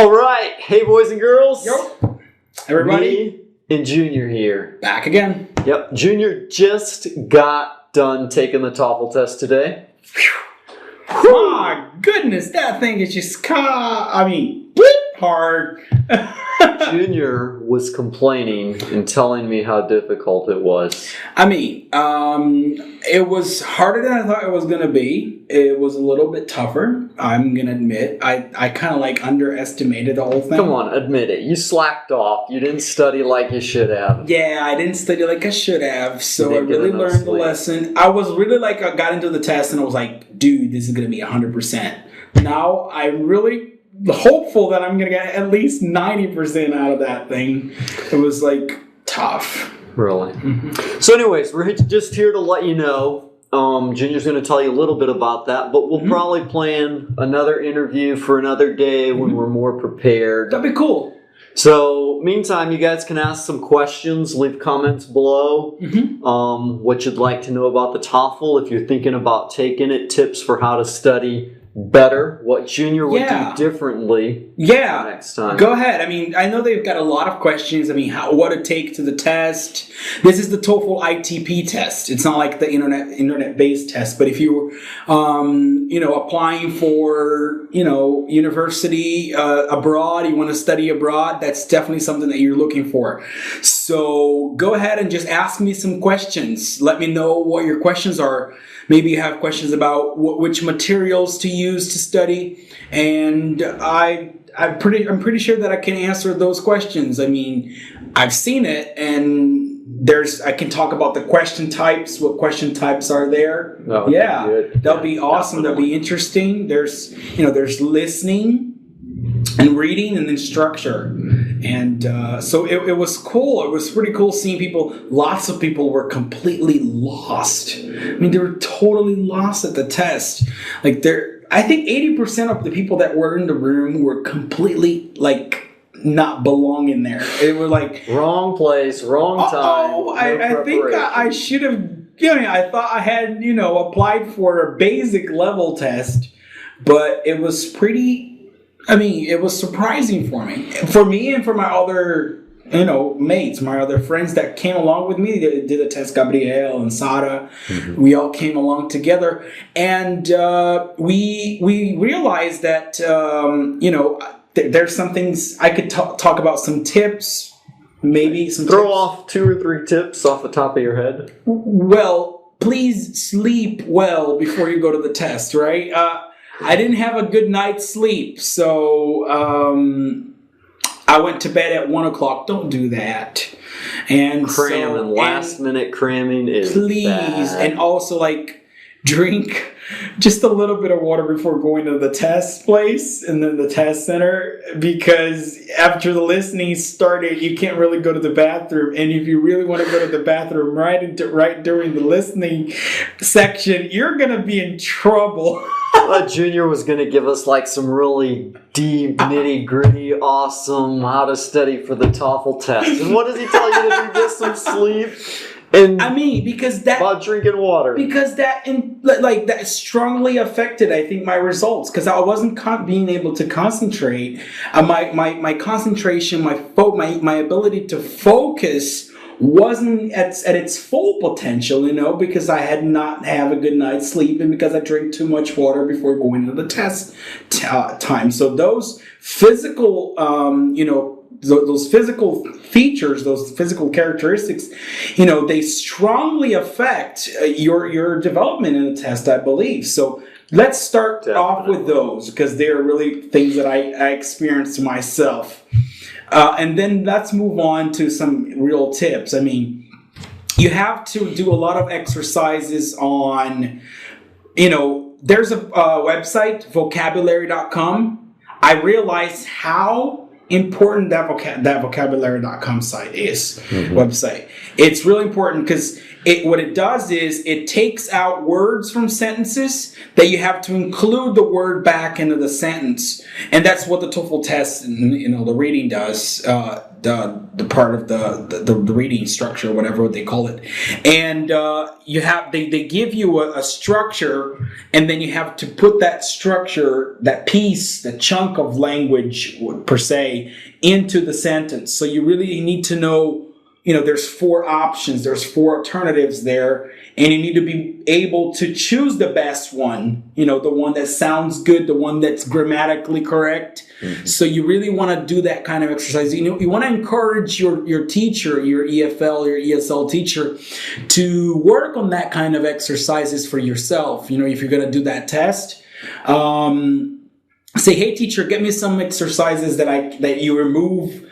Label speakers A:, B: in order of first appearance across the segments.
A: All right. Hey, boys and girls.
B: Yo, everybody.
A: Me and Junior here.
B: Back again.
A: Yep. Junior just got done taking the TOEFL test today.
B: My goodness, that thing is just hard.
A: Junior was complaining and telling me how difficult it was.
B: It was harder than I thought it was going to be. It was a little bit tougher, I'm going to admit. I kind of underestimated the whole thing.
A: Come on, admit it. You slacked off. You didn't study like you should have.
B: Yeah, I didn't study like I should have. So I really learned the lesson. I was really I got into the test and I was like, dude, this is going to be 100%. Now I'm really hopeful that I'm going to get at least 90% out of that thing. It was tough.
A: Really?
B: Mm-hmm.
A: So anyways, we're just here to let you know. Junior's going to tell you a little bit about that, but we'll probably plan another interview for another day when we're more prepared.
B: That'd be cool.
A: So, meantime, you guys can ask some questions, leave comments below, what you'd like to know about the TOEFL, if you're thinking about taking it, tips for how to study better, what Junior would do differently next time.
B: Go ahead. I know they've got a lot of questions. What to take to the test. This is the TOEFL ITP test. It's not like the internet-based test, but if you were, applying for, university abroad, you want to study abroad, that's definitely something that you're looking for. So go ahead and just ask me some questions. Let me know what your questions are. Maybe you have questions about which materials to use to study, and I'm pretty sure that I can answer those questions. I've seen it, and I can talk about the question types, what question types are there.
A: That'll
B: be awesome. That'll be interesting. There's listening and reading, and then structure. And so it was cool. It was pretty cool seeing people. Lots of people were completely lost. They were totally lost at the test. I think 80% of the people that were in the room were completely not belonging there. It was
A: wrong place, wrong time.
B: I think I should have. I thought I had applied for a basic level test, but it was pretty. It was surprising for me and for my other, mates, my other friends that came along with me. They did a test, Gabriel and Sara. We all came along together, and we realized that, there's some things I could talk about, some tips, maybe some
A: Throw off 2 or 3 tips off the top of your head.
B: Well, please sleep well before you go to the test, right? I didn't have a good night's sleep, so I went to bed at 1 o'clock. Don't do that. And
A: last minute cramming is
B: please
A: bad.
B: And also drink just a little bit of water before going to the test place and then the test center, because after the listening started, you can't really go to the bathroom. And if you really want to go to the bathroom right during the listening section, you're going to be in trouble.
A: Junior was going to give us some really deep, nitty-gritty, awesome how to study for the TOEFL test. And what does he tell you to do? Get some sleep? And
B: because that
A: about drinking water,
B: because that that strongly affected, I think, my results, because I wasn't being able to concentrate. My concentration, my ability to focus wasn't at its full potential, because I had not have a good night's sleep and because I drank too much water before going to the test time. So those physical, those physical features, those physical characteristics, they strongly affect your development in a test, I believe. So let's start off with those, because they're really things that I experienced myself. And then let's move on to some real tips. You have to do a lot of exercises on, there's a website, vocabulary.com. I realized how important that vocabulary.com site is, website. It's really important because what it does is it takes out words from sentences that you have to include the word back into the sentence. And that's what the TOEFL test and, the reading does, the part of the reading structure, whatever they call it. And they give you a structure, and then you have to put that structure, that piece, the chunk of language per se, into the sentence. So you really need to know, there's 4 options, there's 4 alternatives there, and you need to be able to choose the best one, the one that sounds good, the one that's grammatically correct. So you really want to do that kind of exercise. You want to encourage your teacher, your EFL, your ESL teacher, to work on that kind of exercises for yourself. If you're going to do that test, say, hey teacher, get me some exercises that you remove,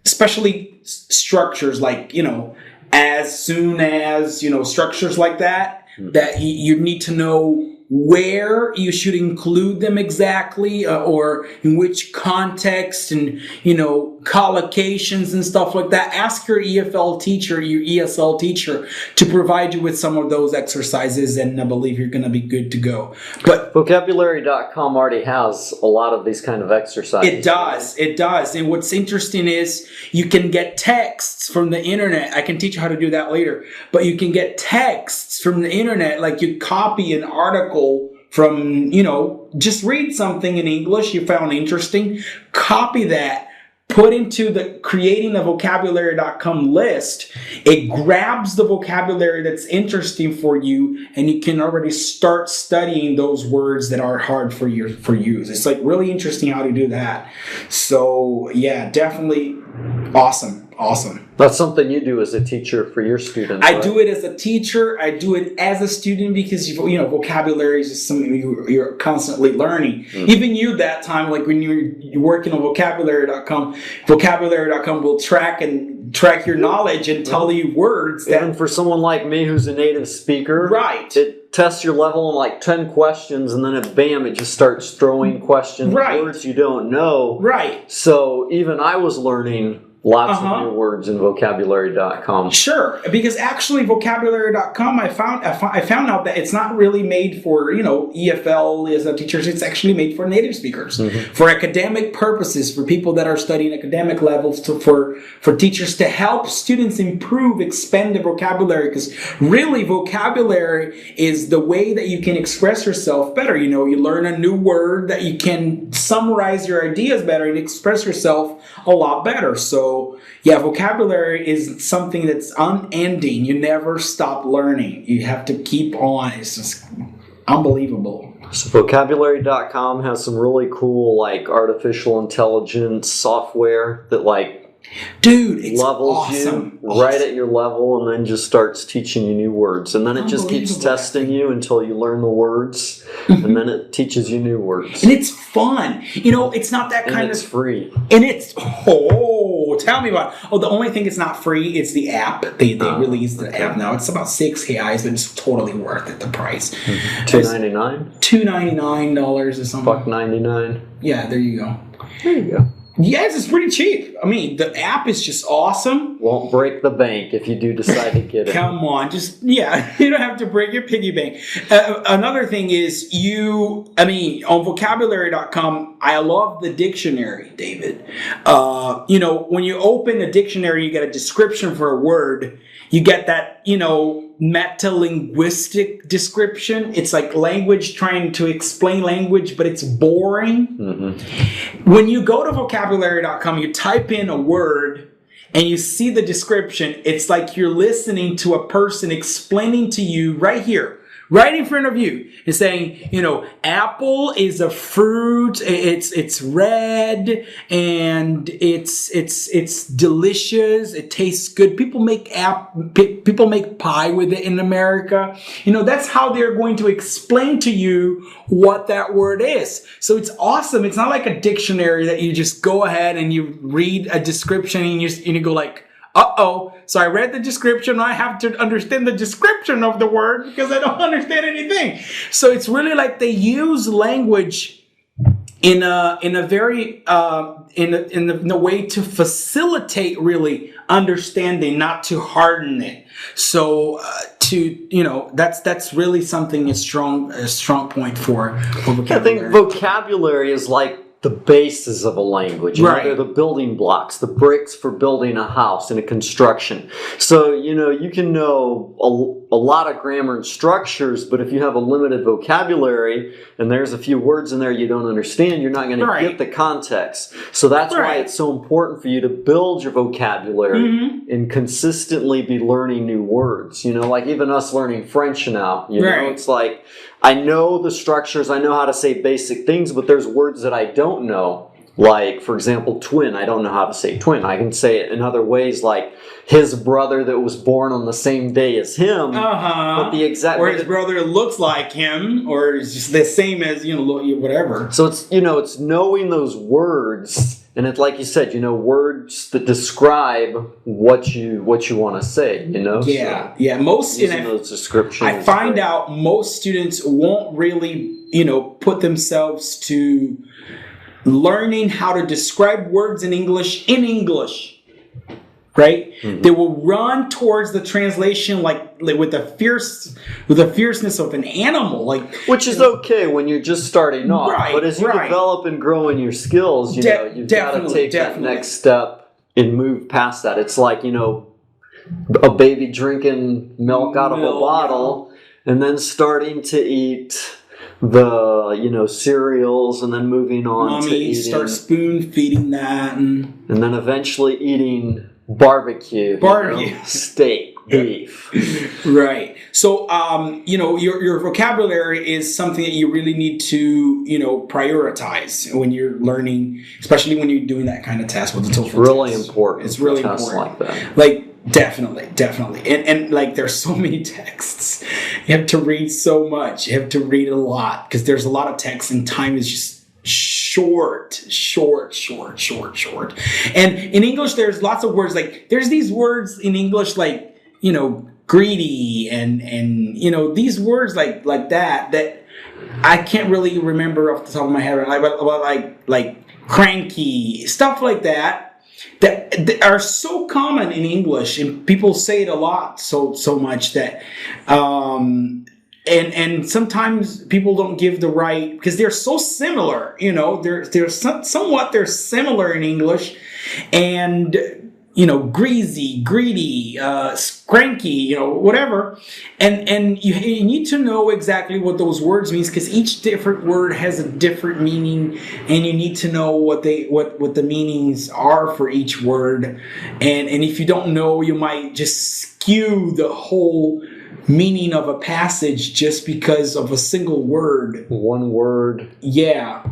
B: especially structures like, as soon as, structures like that, that you need to know where you should include them exactly, or in which context, and, collocations and stuff like that. Ask your EFL teacher, your ESL teacher, to provide you with some of those exercises, and I believe you're going to be good to go. But
A: vocabulary.com already has a lot of these kind of exercises.
B: It does. And what's interesting is you can get texts from the internet. I can teach you how to do that later. But you can get texts from the internet, like you copy an article from, just read something in English you found interesting, copy that, put into the creating a vocabulary.com list. It grabs the vocabulary that's interesting for you, and you can already start studying those words that are hard for use. It's like really interesting how to do that. So yeah, definitely awesome.
A: That's something you do as a teacher for your students.
B: I do it as a teacher. I do it as a student because, vocabulary is just something you're constantly learning. Even you that time, like when you're working on vocabulary.com will track your knowledge and tell you words.
A: And for someone like me who's a native speaker,
B: right,
A: it tests your level in like 10 questions, and then it just starts throwing questions, words you don't know. Right. So even I was learning lots of new words in vocabulary.com.
B: Sure, because actually vocabulary.com, I found out that it's not really made for, EFL as teachers. It's actually made for native speakers, for academic purposes, for people that are studying academic levels, for teachers to help students expand the vocabulary. Because really, vocabulary is the way that you can express yourself better. You learn a new word that you can summarize your ideas better and express yourself a lot better. So yeah, vocabulary is something that's unending. You never stop learning. You have to keep on. It's just unbelievable.
A: So vocabulary.com has some really cool artificial intelligence software that
B: dude, it's
A: levels
B: awesome.
A: You right at your level, and then just starts teaching you new words, and then it just keeps testing you until you learn the words, and then it teaches you new words.
B: And it's fun. It's not that kind of...
A: it's free.
B: And it's... tell me about it. The only thing it's not free is the app. They released the app now. It's about $6, but it's totally worth it, the price.
A: $2.99?
B: $2.99 or something.
A: $1.99.
B: Yeah, there you go.
A: There you go.
B: Yes, it's pretty cheap. I mean, the app is just awesome.
A: Won't break the bank if you do decide to get it.
B: Come on, you don't have to break your piggy bank. Another thing is on vocabulary.com, I love the dictionary, David. When you open a dictionary, you get a description for a word. You get that, meta-linguistic description. It's like language trying to explain language, but it's boring. When you go to vocabulary.com, you type in a word and you see the description. It's like you're listening to a person explaining to you right here, right in front of you, and saying, apple is a fruit. It's red and it's delicious. It tastes good. People make pie with it in America. That's how they're going to explain to you what that word is. So it's awesome. It's not like a dictionary that you just go ahead and you read a description and you go like, so I read the description. I have to understand the description of the word because I don't understand anything. So it's really like they use language in a very in a way to facilitate really understanding, not to harden it. So that's really something a strong point for vocabulary.
A: I think vocabulary is like the basis of a language.
B: Right.
A: They're the building blocks, the bricks for building a house in a construction. So, you can know a lot of grammar and structures, but if you have a limited vocabulary and there's a few words in there you don't understand, you're not going to get the context. So that's why it's so important for you to build your vocabulary and consistently be learning new words. Like even us learning French now, it's like, I know the structures, I know how to say basic things, but there's words that I don't know. Like, for example, twin. I don't know how to say twin. I can say it in other ways, like his brother that was born on the same day as him. But the exact...
B: Or his brother looks like him, or is just the same as, whatever.
A: So it's, it's knowing those words, and it's like you said, words that describe what you want to say,
B: Yeah,
A: so
B: most
A: using those descriptions.
B: I find out most students won't really, put themselves to learning how to describe words in English, right? They will run towards the translation like with the fierceness of an animal,
A: which is okay when you're just starting off.
B: Right,
A: but as you develop and grow in your skills, you've got to take that next step and move past that. It's like, a baby drinking milk out of a bottle and then starting to eat the cereals and then moving on to eating,
B: start spoon feeding that and
A: then eventually eating barbecue steak, beef.
B: Right. So your vocabulary is something that you really need to prioritize when you're learning, especially when you're doing that kind of test with the TOEFL.
A: It's really important.
B: It's really
A: important
B: like that. Definitely. And there's so many texts. You have to read so much. You have to read a lot because there's a lot of text and time is just short. And in English, there's lots of words there's these words in English greedy and these words like that I can't really remember off the top of my head, but like cranky, stuff like that are so common in English, and people say it a lot, so much that and sometimes people don't give the right, because they're so similar, they're similar in English, and greasy, greedy, cranky, whatever. And you need to know exactly what those words mean, because each different word has a different meaning, and you need to know what the meanings are for each word. And if you don't know, you might just skew the whole meaning of a passage just because of a single word.
A: One word.
B: Yeah.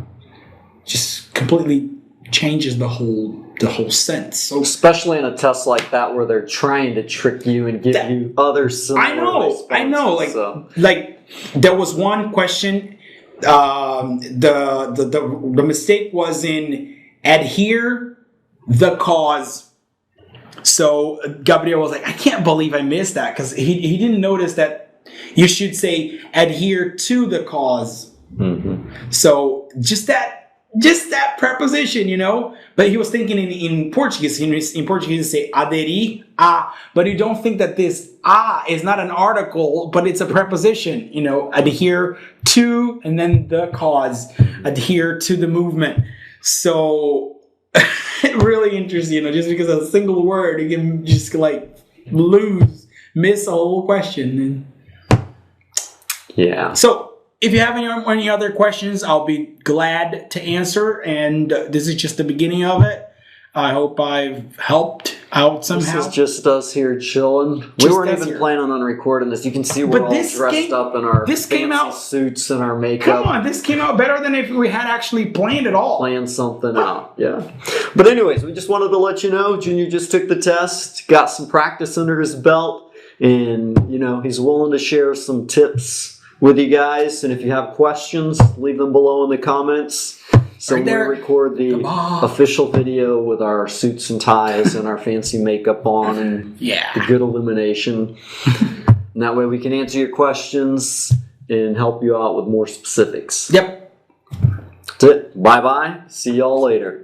B: Just completely changes the whole sense. So,
A: especially in a test like that where they're trying to trick you and give you other similar responses.
B: I know. Like there was one question. The mistake was in adhere the cause. So Gabriel was like, I can't believe I missed that, because he didn't notice that you should say adhere to the cause. So just that preposition, but he was thinking in Portuguese. In Portuguese, you say aderir a, but you don't think that this a is not an article, but it's a preposition. Adhere to, and then the cause, adhere to the movement. So really interesting, just because of a single word, you can just miss a whole question.
A: Yeah.
B: So, if you have any other questions, I'll be glad to answer. And this is just the beginning of it. I hope I've helped out somehow.
A: This is just us here chilling. We weren't even planning on recording this. You can see we're all dressed up in our fancy suits and our makeup.
B: Come on, this came out better than if we had actually planned it all.
A: Planned something out, yeah. But anyways, we just wanted to let you know, Junior just took the test, got some practice under his belt, and he's willing to share some tips with you guys. And if you have questions, leave them below in the comments. So we record the official video with our suits and ties and our fancy makeup on and the good illumination. And that way we can answer your questions and help you out with more specifics.
B: Yep.
A: That's it. Bye bye. See y'all later.